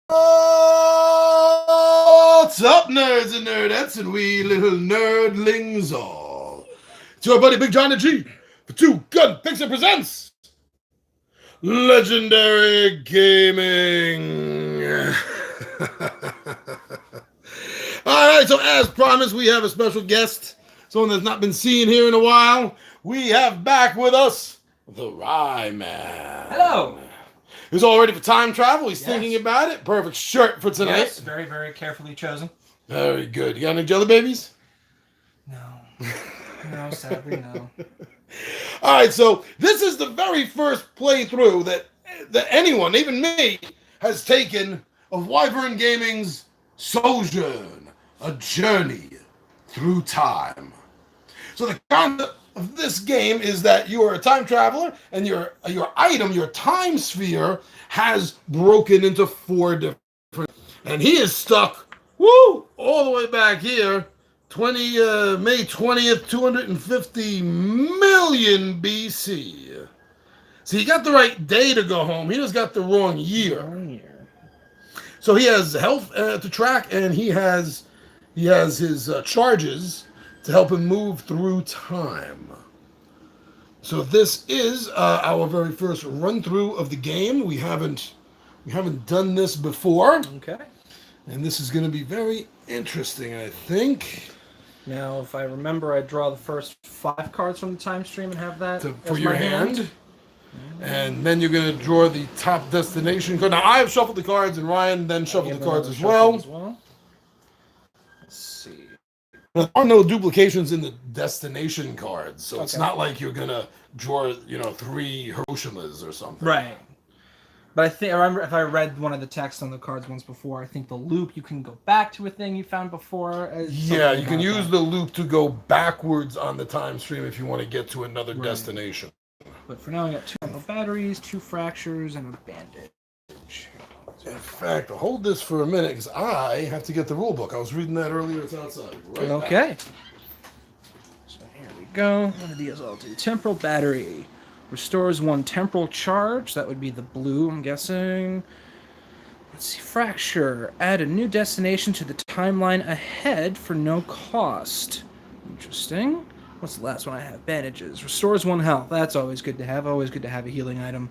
What's up, nerds and nerdettes, and we little nerdlings all? It's your buddy Big John and G for Two Gun Pixel presents Legendary Gaming. Alright, so as promised, we have a special guest, someone that's not been seen here in a while. We have back with us the Rye Man. Hello. He's all ready for time travel. He's Yes. thinking about it. Perfect shirt for tonight. Yes, very, very carefully chosen. Very good. You got any jelly babies? No. No, sadly, no. All right, so this is the very first playthrough that anyone, even me, has taken of Wyvern Gaming's Sojourn, a journey through time. So the concept of this game is that you are a time traveler, and your item, your time sphere, has broken into 4 different, and he is stuck, all the way back here, May 20th, 250 million BC. So he got the right day to go home. He just got the wrong year. So he has health to track, and he has his charges to help him move through time. So this is our very first run through of the game. We haven't done this before. Okay. And this is going to be very interesting, I think. Now, if I remember, I draw the first 5 cards from the time stream and have that For as your my hand. And then you're going to draw the top destination card. Now, I have shuffled the cards, and Ryan then shuffled the cards as well. Let's see. There are no duplications in the destination cards, so it's not like you're going to draw, 3 Hiroshimas or something. Right. But I remember if I read one of the texts on the cards once before, I think the loop, you can go back to a thing you found before. Yeah, you can use the loop to go backwards on the time stream if you want to get to another destination. But for now, I got 2 ammo batteries, 2 fractures, and a bandage. In fact, hold this for a minute because I have to get the rule book. I was reading that earlier. It's outside. Right Okay. Back. So here we go. One of these I'll do. Temporal battery. Restores 1 temporal charge. That would be the blue, I'm guessing. Let's see. Fracture. Add a new destination to the timeline ahead for no cost. Interesting. What's the last one I have? Bandages. Restores 1 health. That's always good to have. Always good to have a healing item.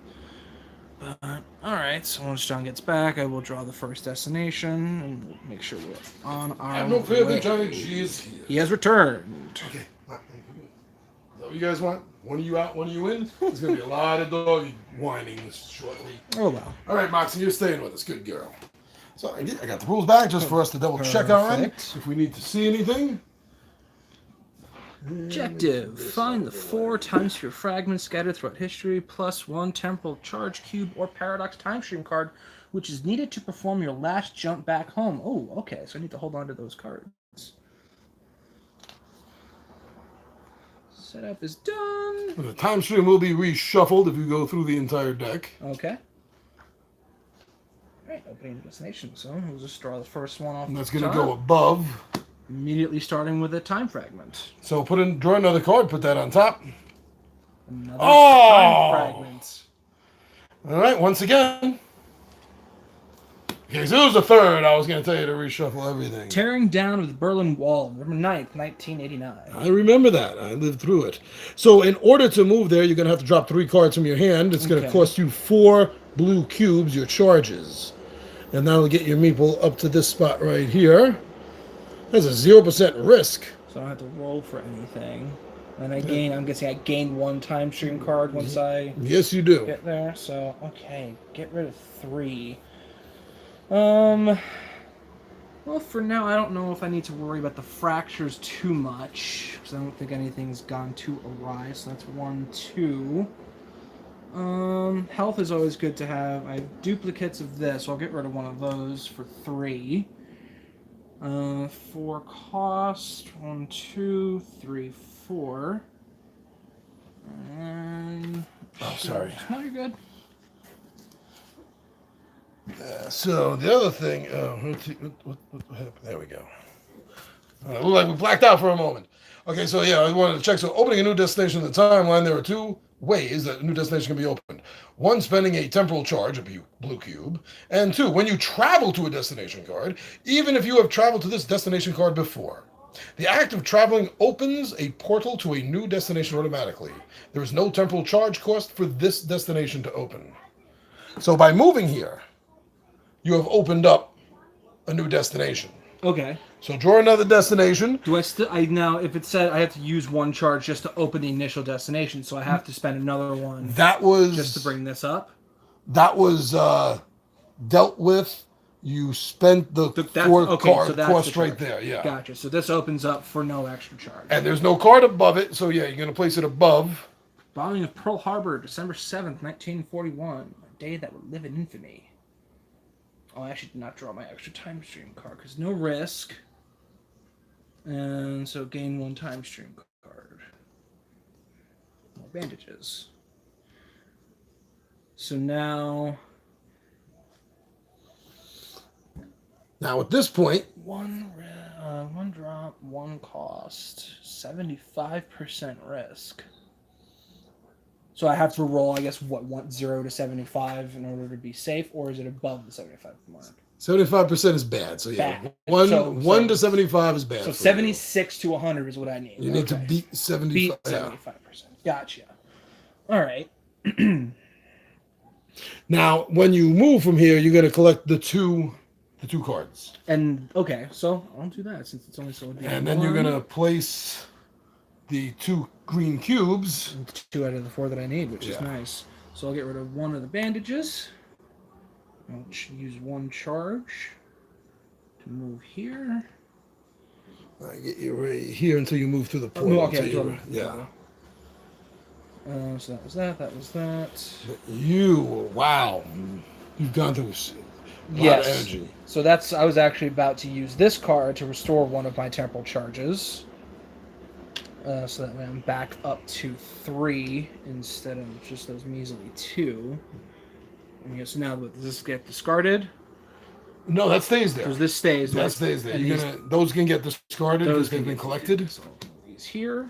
But, alright, so once John gets back, I will draw the first destination and we'll make sure we're on our I have no fear way. that Johnny G is here. He has returned. Okay. Is that what you guys want? One of you out, one of you in? There's going to be a lot of dog whining shortly. Oh, well. All right, Moxie, you're staying with us. Good girl. So I got the rules back just for us to double check on if we need to see anything. Objective. Find the 4 time sphere fragments scattered throughout history, plus 1 temporal charge cube or paradox time stream card, which is needed to perform your last jump back home. Oh, okay, so I need to hold on to those cards. Setup is done. The time stream will be reshuffled if you go through the entire deck. Okay. Alright, opening the destination. So we'll just draw the first one off. And that's going to go above. Immediately starting with a time fragment. So draw another card, put that on top. Another time fragment. All right, once again. Okay, so it was the third. I was going to tell you to reshuffle everything. Tearing down of the Berlin Wall, November 9th, 1989. I remember that. I lived through it. So in order to move there, you're going to have to drop 3 cards from your hand. It's going to cost you 4 blue cubes, your charges. And that'll get your meeple up to this spot right here. There's a 0% risk. So I don't have to roll for anything. And I'm guessing I gain 1 time stream card once I Yes, you do. get there. So, okay, get rid of 3. Well, for now, I don't know if I need to worry about the fractures too much, because I don't think anything's gone too awry, so that's 1, 2. Health is always good to have. I have duplicates of this, so I'll get rid of one of those for 3. For cost, 1, 2, 3, 4. And... Oh, sorry. No, you're good. So the other thing, let's see, what happened? There we go. Looked like we blacked out for a moment. Okay, so yeah, I wanted to check. So opening a new destination in the timeline, there are 2 ways that a new destination can be opened. One, spending a temporal charge, a blue cube. And two, when you travel to a destination card, even if you have traveled to this destination card before. The act of traveling opens a portal to a new destination automatically. There is no temporal charge cost for this destination to open. So by moving here, you have opened up a new destination. Okay. So draw another destination. Do I still? I now, if it said I have to use one charge just to open the initial destination, so I have to spend another one That was just to bring this up. That was dealt with. You spent the four card cost right there. Yeah. Gotcha. So this opens up for no extra charge. And there's no card above it, so yeah, you're gonna place it above. Bombing of Pearl Harbor, December 7th, 1941. A day that would live in infamy. Oh, I actually did not draw my extra time stream card because no risk. And so gain one time stream card. More bandages. So now at this point, one drop, one cost, 75% risk. So I have to roll, I guess, what 0 to 75 in order to be safe, or is it above the 75 mark? 75% is bad. So yeah, bad. One to 75 is bad. So 76 to 100 is what I need. You need to beat 75. Beat 75%. Gotcha. All right. Now, when you move from here, you're gonna collect the two cards. And okay, so I'll do that since it's only so. And then you're gonna place the 2 green cubes. 2 out of the 4 that I need, which is nice. So I'll get rid of one of the bandages. I'll use one charge to move here. I get you right here until you move through the portal. Okay. Yeah. So that was that. That was that. Wow. You've gone through a lot of energy. So I was actually about to use this card to restore one of my temporal charges. So that way I'm back up to 3 instead of just those measly 2. And so now does this get discarded? No, that stays there. Because this stays there. That stays there. Those can get discarded because they've been collected. So these here.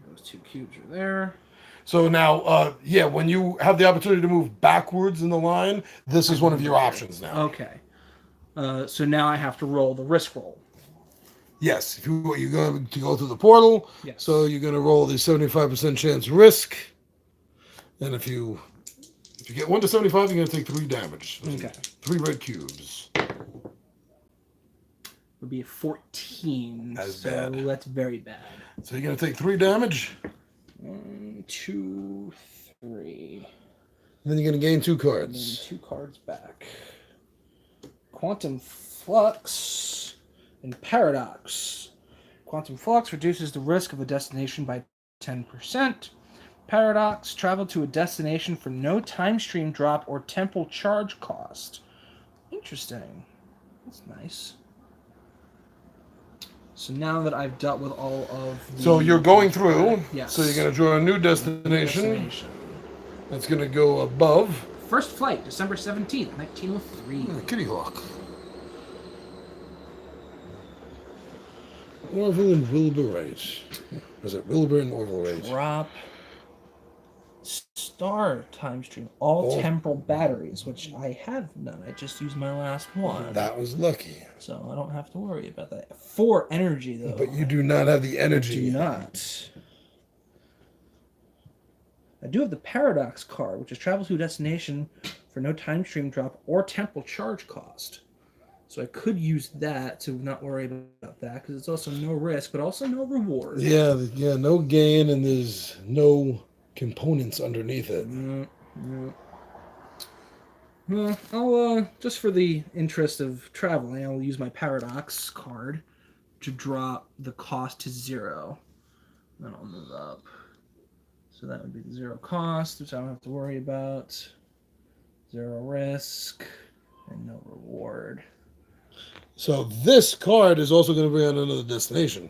Those 2 cubes are there. So now, when you have the opportunity to move backwards in the line, this is one of your options now. Okay. So now I have to roll the risk roll. Yes, if you're going to go through the portal, so you're going to roll the 75% chance risk, and if you get 1 to 75, you're going to take 3 damage. Okay. 3 red cubes. Would be a 14. That's bad. That's very bad. So you're going to take 3 damage. 1, 2, 3. And then you're going to gain 2 cards. And then 2 cards back. Quantum Flux and Paradox. Quantum Flux reduces the risk of a destination by 10%. Paradox, travel to a destination for no time stream drop or temporal charge cost. Interesting. That's nice. So now that I've dealt with all of the... So you're going through. Yes. So you're going to draw a new destination. That's going to go above. First flight, December 17th, 1903. Kitty Hawk. Orville and Wilbur Wright. Was it Wilbur and Orville Wright? Drop star time stream. All temporal batteries, which I have none. I just used my last one. That was lucky. So I don't have to worry about that. 4 energy, though. But you do not have the energy. Do not. I do have the Paradox card, which is travel to a destination for no time stream drop or temporal charge cost. So I could use that to not worry about that, because it's also no risk, but also no reward. Yeah, no gain, and there's no components underneath it. Well, I'll, just for the interest of traveling, I'll use my Paradox card to drop the cost to 0. Then I'll move up. So that would be the 0 cost, which I don't have to worry about. 0 risk, and no reward. So this card is also going to bring on another destination.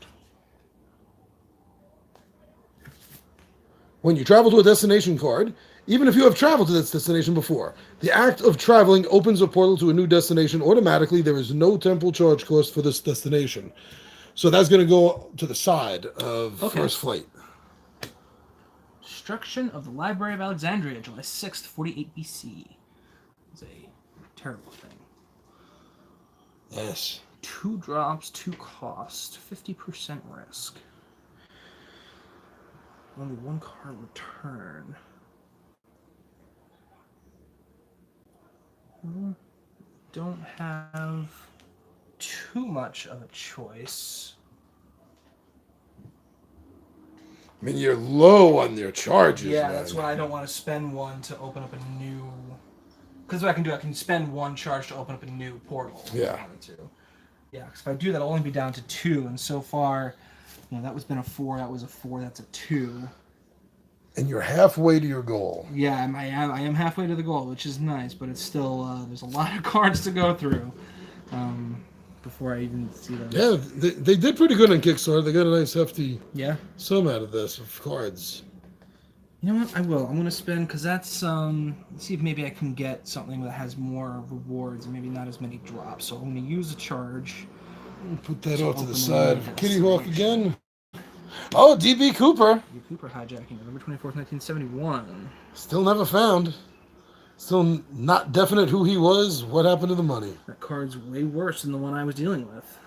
When you travel to a destination card, even if you have traveled to this destination before, the act of traveling opens a portal to a new destination automatically. There is no temporal charge cost for this destination. So that's going to go to the side of first flight. Destruction of the Library of Alexandria, July 6th, 48 BC. It's a terrible thing. Yes. 2 drops, 2 cost, 50% risk. Only 1 card return. Don't have too much of a choice. I mean, you're low on your charges. Yeah, man. that's why I don't want to spend 1 to open up a new. Because what I can do, I can spend 1 charge to open up a new portal. Yeah. If I wanted to. Yeah, because if I do that, I'll only be down to 2, and so far, that was been a 4, that was a 4, that's a 2. And you're halfway to your goal. Yeah, I am halfway to the goal, which is nice, but it's still there's a lot of cards to go through before I even see them. Yeah, they did pretty good on Kickstarter. They got a nice hefty sum out of this of cards. You know what? I will. I'm going to spend, because that's, let's see if maybe I can get something that has more rewards and maybe not as many drops. So I'm going to use a charge. Put that off to the side for Kitty Hawk again. Oh, D.B. Cooper. D.B. Cooper hijacking, November 24th, 1971. Still never found. Still not definite who he was. What happened to the money? That card's way worse than the one I was dealing with.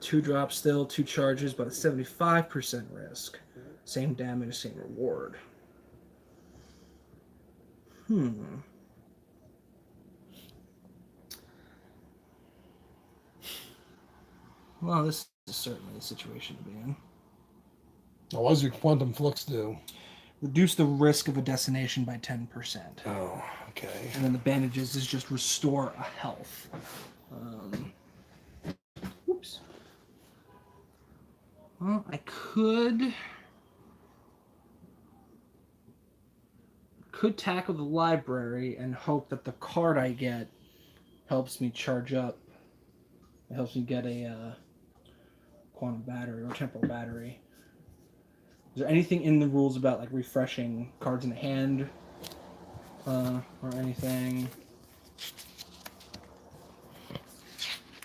2 drops still, 2 charges, but a 75% risk. Same damage, same reward. Well, this is certainly a situation to be in. What does your Quantum Flux do? Reduce the risk of a destination by 10%. Oh, okay. And then the bandages is just restore a health. Oops. Well, I could tackle the library and hope that the card I get helps me charge up. It helps me get a quantum battery or temporal battery. Is there anything in the rules about like refreshing cards in the hand or anything?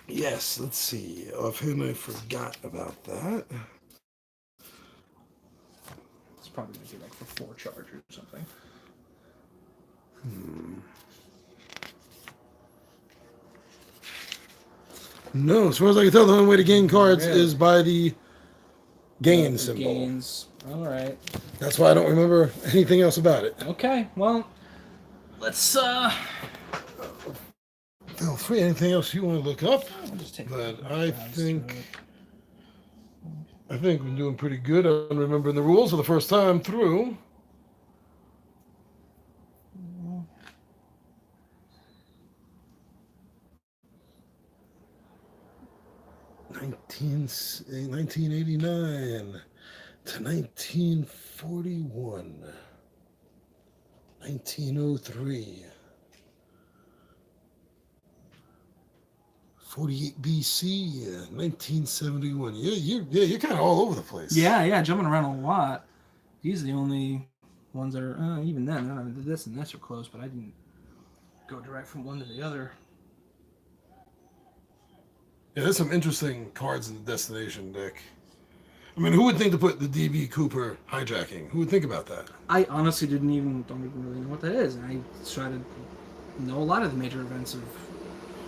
Yes, let's see. Offhand, I forgot about that. It's probably going to be like for 4 charges or something. No, as far as I can tell, the only way to gain cards is by the gain symbol. Gains. All right. That's why I don't remember anything else about it. Okay, well, let's Feel free. Anything else you want to look up? I'll just take But I think we're doing pretty good on remembering the rules for the first time through. In 1989 to 1941, 1903, 48 BC, 1971. You're kind of all over the place. Yeah, jumping around a lot. These are the only ones that are even then. This and this are close, but I didn't go direct from one to the other. Yeah, there's some interesting cards in the destination deck. I mean, who would think to put the D.B. Cooper hijacking? Who would think about that? I honestly don't even really know what that is. I try to know a lot of the major events of.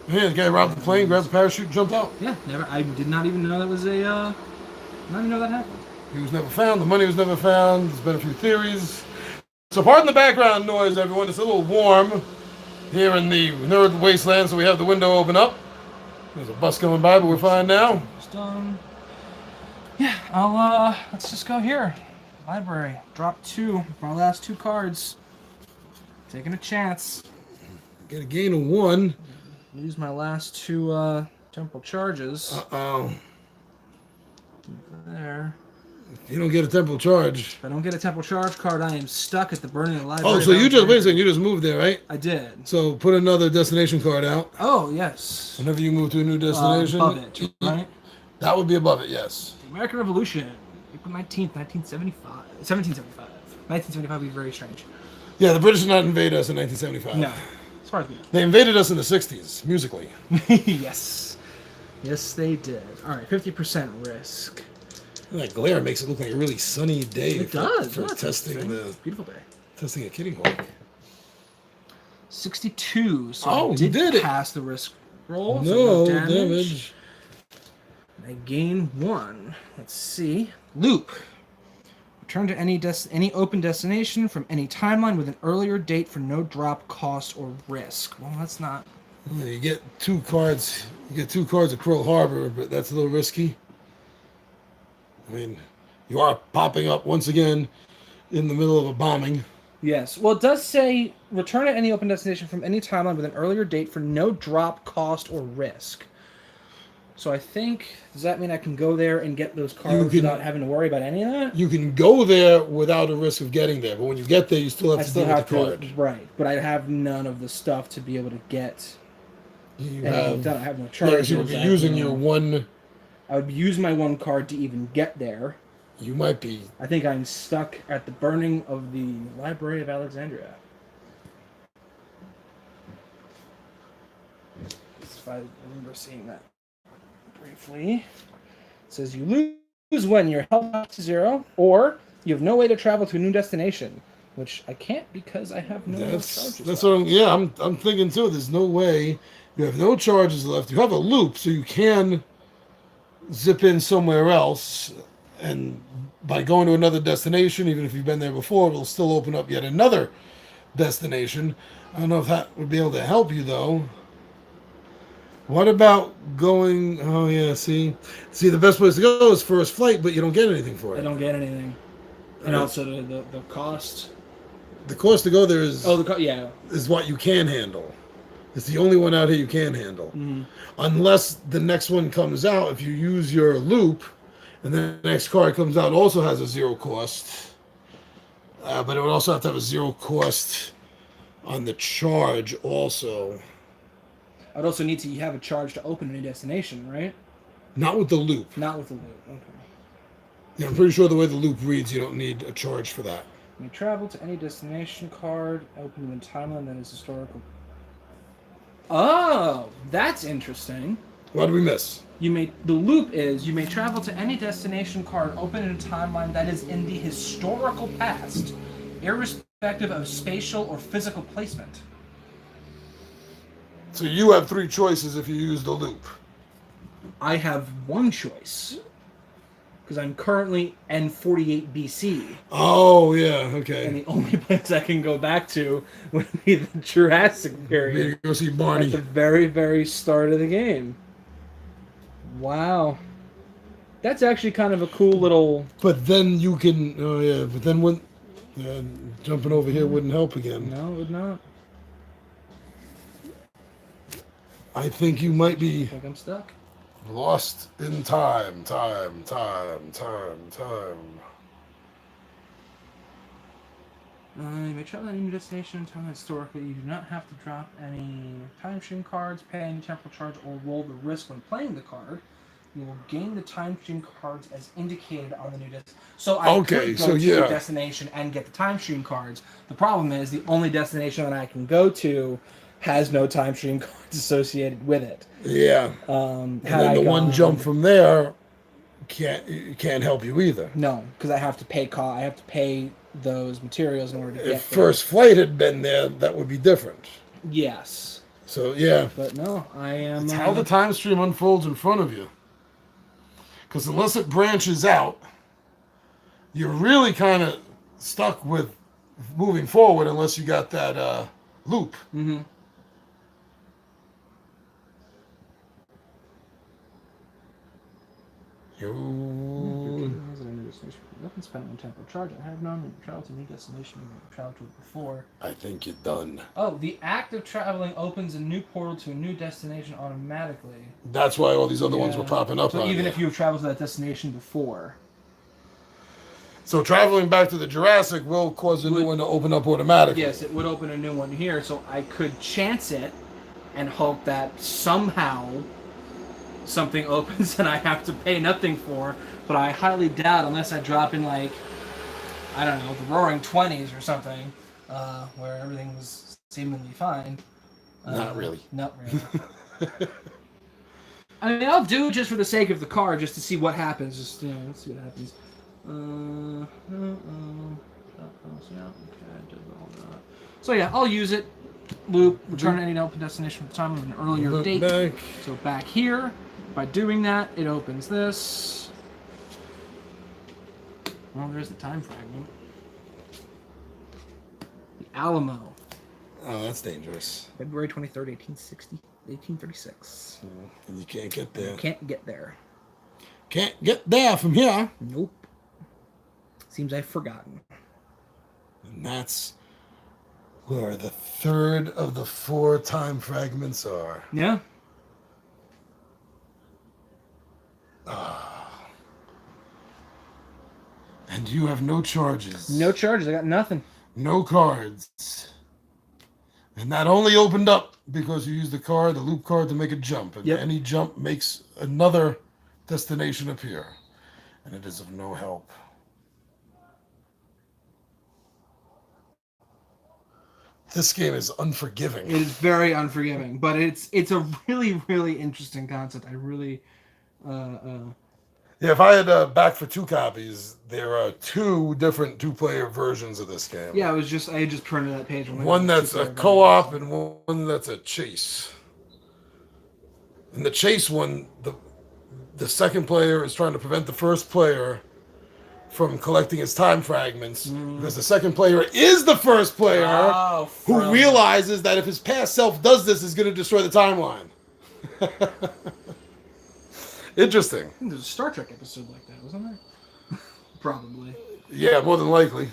Yeah, the guy robbed the plane, grabbed the parachute, and jumped out. Yeah, never. I did not even know that was a. Not even know that happened. He was never found. The money was never found. There's been a few theories. So pardon the background noise, everyone. It's a little warm here in the nerd wasteland, so we have the window open up. There's a bus coming by, but we're fine now. It's done. Yeah, let's just go here. Library. Drop 2. My last 2 cards. Taking a chance. Get a gain of 1. Use my last 2 temporal charges. Uh-oh. There. If you don't get a temporal charge. If I don't get a temporal charge card, I am stuck at the burning library. Oh, so you just, wait a second, you just moved there, right? I did. So put another destination card out. Oh, yes. Whenever you move to a new destination. Above it, right? That would be above it, yes. The American Revolution, April 19th, 1975. 1775. 1975 would be very strange. Yeah, the British did not invade us in 1975. No, as far as we know. They invaded us in the 60s, musically. Yes. Yes, they did. All right, 50% risk. That glare makes it look like a really sunny day It for, does. for No, it's testing interesting. Beautiful day. testing a Kitty Hawk. 62. So Oh, I you did did it. pass the risk roll. So No no damage. damage. I gain 1. Let's see. Loop. Return to any open destination from any timeline with an earlier date for no drop, cost, or risk. Well, that's not. You get 2 cards. You get 2 cards of Pearl Harbor, but that's a little risky. I mean, you are popping up once again in the middle of a bombing. Yes. Well, it does say return to any open destination from any timeline with an earlier date for no drop, cost, or risk. So I think, does that mean I can go there and get those cards without having to worry about any of that? You can go there without a risk of getting there, but when you get there, you still have to deal with the card. Right, but I have none of the stuff to be able to get. You anything have, done. I have no yeah, charges. you would be using your one. I would use my 1 card to even get there. You might be. I think I'm stuck at the burning of the Library of Alexandria. If I remember seeing that briefly. It says you lose when you're held up to 0, or you have no way to travel to a new destination, which I can't because I have no charges. That's what I'm thinking too. There's no way. You have no charges left. You have a loop, so you can zip in somewhere else, and by going to another destination, even if you've been there before, it'll still open up yet another destination. I don't know if that would be able to help you though. What about going? Oh yeah, see, the best place to go is first flight, but you don't get anything for it. I don't get anything, and also the cost. The cost to go there is is what you can handle. It's the only one out here you can handle, unless the next one comes out. If you use your loop, and then the next card comes out, also has a 0 cost, but it would also have to have a 0 cost on the charge also. I'd also need to have a charge to open a new destination, right? Not with the loop. Not with the loop. Okay. Yeah, I'm pretty sure the way the loop reads, you don't need a charge for that. You travel to any destination card, open the timeline that is historical. Oh, that's interesting. What did we miss? The loop is you may travel to any destination card open in a timeline that is in the historical past, irrespective of spatial or physical placement. So you have 3 choices if you use the loop. I have 1 choice. Because I'm currently N48 BC. Oh, yeah, okay. And the only place I can go back to would be the Jurassic period. Maybe go see Barney. At the very, very start of the game. Wow. That's actually kind of a cool little... But then you can... Oh, yeah, but then when... jumping over here wouldn't help again. No, it would not. I think you might be... I think I'm stuck. Lost in time. You may travel to any new destination in time historically. You do not have to drop any time machine cards, pay any temporal charge, or roll the risk when playing the card. You will gain the time machine cards as indicated on the new destination. So I could go to the destination and get the time machine cards. The problem is the only destination that I can go to has no time machine cards associated with it. Yeah. And then the one jump from there can't help you either. No, because I have to pay I have to pay those materials in order to get there. If First Flight had been there, that would be different. Yes. So, yeah. But no, I am... It's how the time stream unfolds in front of you. Because unless it branches out, you're really kind of stuck with moving forward unless you got that loop. Mm-hmm. Nothing spent on temporal charge. I have none. Travel to a new destination. I've traveled to it before. I think you're done. Oh, the act of traveling opens a new portal to a new destination automatically. That's why all these other ones were popping up. So even if you've traveled to that destination before. So traveling back to the Jurassic will cause a new one to open up automatically. Yes, it would open a new one here. So I could chance it and hope that somehow something opens and I have to pay nothing for, but I highly doubt unless I drop in like, I don't know, the Roaring 20s or something, where everything was seemingly fine. Not really. Not really. I mean, I'll do it just for the sake of the card, just to see what happens. Just, let's see what happens. So yeah, I'll use it. Loop, return to any open destination from the time of an earlier date. Back. So back here, by doing that, it opens this. Well, there's the time fragment. The Alamo. Oh, that's dangerous. February 23rd, 1836. And you can't get there. You can't get there. Can't get there from here. Nope. Seems I've forgotten. And that's where the third of the 4 time fragments are. Yeah. And you have no charges. No charges. I got nothing. No cards. And that only opened up because you used the loop card, to make a jump. And any jump makes another destination appear. And it is of no help. This game is unforgiving. It is very unforgiving, but it's a really, really interesting concept. I really... Yeah, if I had back for 2 copies, there are 2 different 2-player versions of this game. Yeah, I just printed that page. One that's a co-op and one that's a chase. In the chase one, the second player is trying to prevent the first player from collecting his time fragments, because the second player is the first player who realizes that if his past self does this, is going to destroy the timeline. Interesting. There's a Star Trek episode like that, wasn't there? Probably. Yeah, more than likely.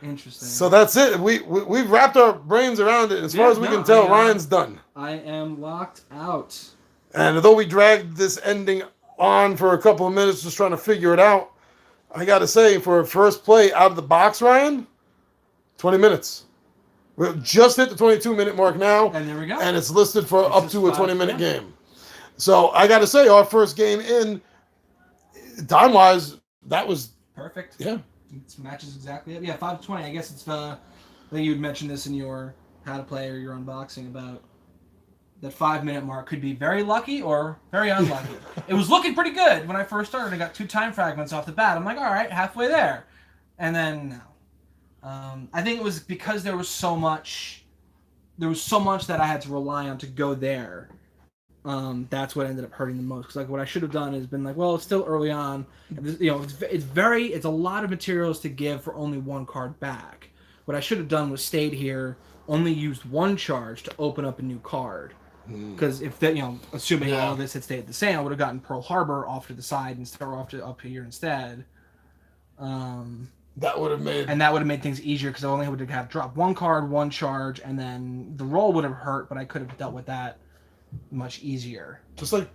Interesting. So that's it. We've wrapped our brains around it. As far as we can tell, Ryan's done. I am locked out. And although we dragged this ending on for a couple of minutes just trying to figure it out, I got to say, for a first play out of the box, Ryan, 20 minutes. We're just hit the 22-minute mark now. And there we go. And it's listed for up to a 20-minute game. So I got to say, our first game in, time-wise, that was... perfect. Yeah. It matches exactly it. Yeah, 5 to 20. I guess it's... I think you had mentioned this in your How to Play or your unboxing about that 5-minute mark could be very lucky or very unlucky. It was looking pretty good when I first started. I got 2 time fragments off the bat. I'm like, all right, halfway there. And then, no. I think it was because there was so much that I had to rely on to go there. That's what ended up hurting the most. Because like what I should have done is been like, well, it's still early on. It's a lot of materials to give for only 1 card back. What I should have done was stayed here, only used 1 charge to open up a new card. Because if that, assuming all of this had stayed the same, I would have gotten Pearl Harbor off to the side instead, or off to up here instead. That would have made things easier because I only would have dropped 1 card, 1 charge, and then the roll would have hurt, but I could have dealt with that much easier. Just like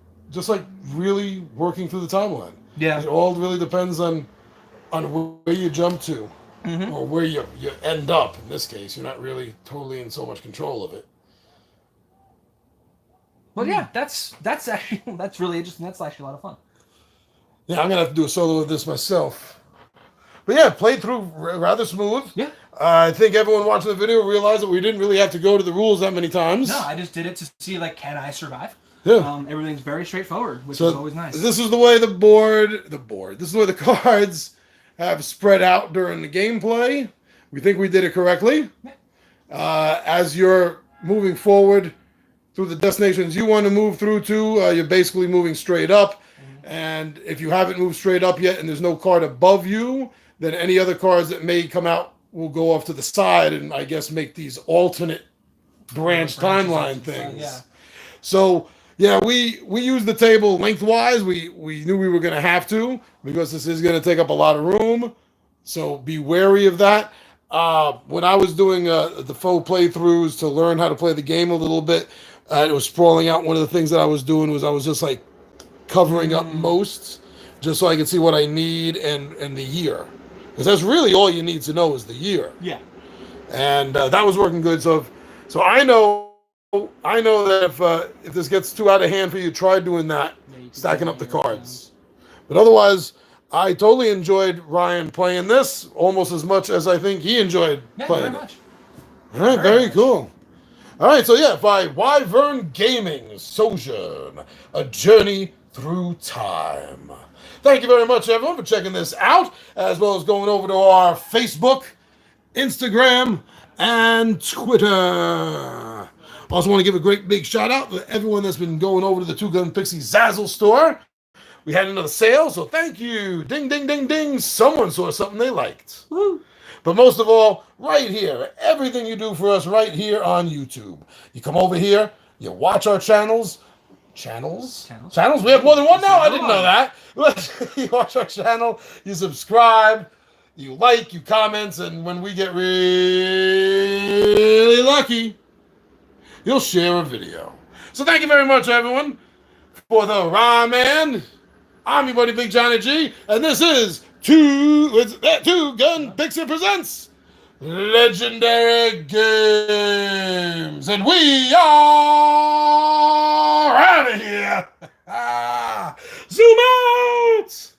really working through the timeline. Yeah. It all really depends on where you jump to, or where you end up. In this case, you're not really totally in so much control of it. Well, yeah, that's really interesting. That's actually a lot of fun. Yeah, I'm gonna have to do a solo of this myself. But yeah, played through rather smooth. Yeah. I think everyone watching the video realized that we didn't really have to go to the rules that many times. No, I just did it to see, like, can I survive? Yeah. Everything's very straightforward, which is always nice. This is the way this is the way the cards have spread out during the gameplay. We think we did it correctly. Yeah. As you're moving forward through the destinations you want to move through to, you're basically moving straight up. And if you haven't moved straight up yet and there's no card above you, then any other cards that may come out will go off to the side and I guess make these alternate branch timeline things. Yeah. So yeah, we used the table lengthwise. We knew we were going to have to because this is going to take up a lot of room. So be wary of that. When I was doing the faux playthroughs to learn how to play the game a little bit, it was sprawling out. One of the things that I was doing was I was just like covering up most just so I could see what I need and the year. Because that's really all you need to know is the year. Yeah. And that was working good. So I know that if this gets too out of hand for you, try doing that, stacking up the cards. But otherwise, I totally enjoyed Ryan playing this almost as much as I think he enjoyed playing very much. All right, very cool. All right, so yeah, by Wyvern Gaming, Sojourn, A Journey Through Time. Thank you very much, everyone, for checking this out, as well as going over to our Facebook, Instagram, and Twitter. Also want to give a great big shout out to everyone that's been going over to the Two Gun Pixie Zazzle store. We had another sale, so thank you. Ding, ding, ding, ding. Someone saw something they liked. Woo. But most of all, right here, everything you do for us right here on YouTube. You come over here, you watch our channels. Channels? We have more than one now? I didn't know that. You watch our channel, you subscribe, you like, you comment, and when we get really lucky, you'll share a video. So thank you very much, everyone. For the Ramen, I'm your buddy Big Johnny G, and this is Two Gun Pixie Presents Legendary Games, and we are out of here. Zoom out!